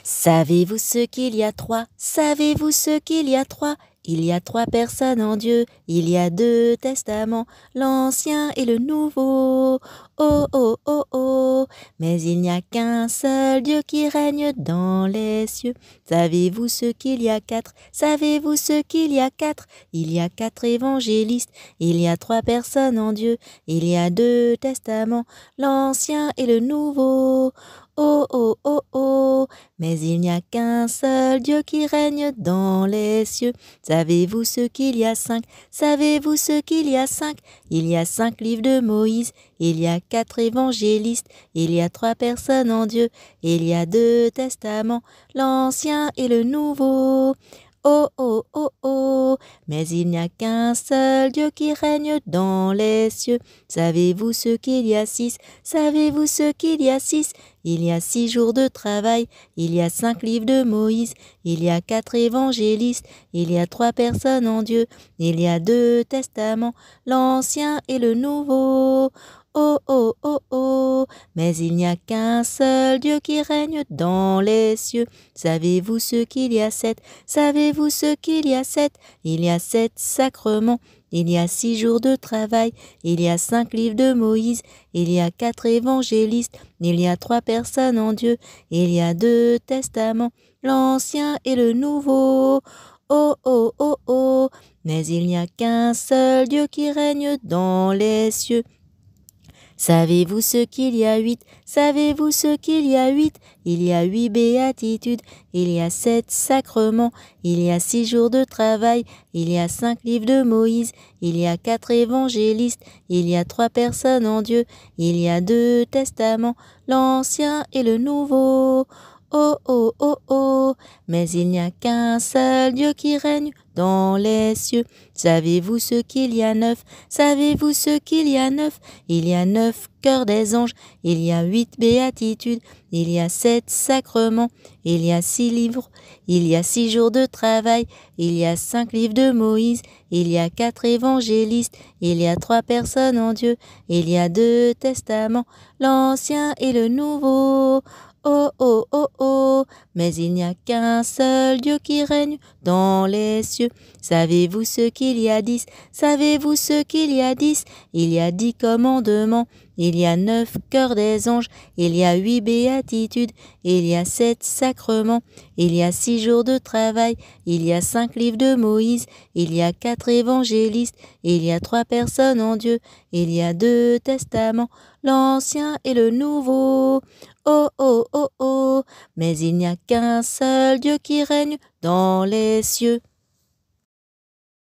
Savez-vous ce qu'il y a trois? Savez-vous ce qu'il y a trois? Il y a trois personnes en Dieu, il y a deux testaments, l'Ancien et le Nouveau. Oh, oh, oh, oh, mais il n'y a qu'un seul Dieu qui règne dans les cieux. Savez-vous ce qu'il y a quatre? Savez-vous ce qu'il y a quatre? Il y a quatre évangélistes, il y a trois personnes en Dieu, il y a deux testaments, l'Ancien et le Nouveau. Oh, oh, oh, oh, mais il n'y a qu'un seul Dieu qui règne dans les cieux. Savez-vous ce qu'il y a cinq? Savez-vous ce qu'il y a cinq? Il y a cinq livres de Moïse, il y a quatre évangélistes, il y a trois personnes en Dieu, il y a deux testaments, l'Ancien et le Nouveau. Oh, oh, oh, oh, mais il n'y a qu'un seul Dieu qui règne dans les cieux. Savez-vous ce qu'il y a six? Savez-vous ce qu'il y a six? Il y a 6 jours de travail, il y a 5 livres de Moïse, il y a 4 évangélistes, il y a 3 personnes en Dieu, il y a 2 testaments, l'Ancien et le Nouveau. Oh, oh, oh, oh, mais il n'y a qu'un seul Dieu qui règne dans les cieux. Savez-vous ce qu'il y a sept? Savez-vous ce qu'il y a sept? Il y a 7 sacrements, il y a 6 jours de travail, il y a 5 livres de Moïse, il y a 4 évangélistes, il y a 3 personnes en Dieu, il y a 2 testaments, l'Ancien et le Nouveau. Oh, oh, oh, oh, mais il n'y a qu'un seul Dieu qui règne dans les cieux. Savez-vous ce qu'il y a huit? Savez-vous ce qu'il y a huit? Il y a 8 béatitudes, il y a 7 sacrements, il y a 6 jours de travail, il y a 5 livres de Moïse, il y a 4 évangélistes, il y a 3 personnes en Dieu, il y a 2 testaments, l'Ancien et le Nouveau. Oh, oh, oh, oh, mais il n'y a qu'un seul Dieu qui règne dans les cieux. Savez-vous ce qu'il y a neuf? Savez-vous ce qu'il y a neuf? Il y a 9 cœurs des anges, il y a 8 béatitudes, il y a 7 sacrements, il y a 6 livres, il y a 6 jours de travail, il y a 5 livres de Moïse, il y a 4 évangélistes, il y a 3 personnes en Dieu, il y a 2 testaments, l'Ancien et le Nouveau. Oh, oh, oh, oh, mais il n'y a qu'un seul Dieu qui règne dans les cieux. Savez-vous ce qu'il y a 10? Savez-vous ce qu'il y a 10? Il y a 10 commandements, il y a 9 cœurs des anges, il y a 8 béatitudes, il y a 7 sacrements, il y a 6 jours de travail, il y a 5 livres de Moïse, il y a 4 évangélistes, il y a 3 personnes en Dieu, il y a 2 testaments, l'Ancien et le Nouveau. Oh, oh, oh, oh, mais il n'y a qu'un seul Dieu qui règne dans les cieux.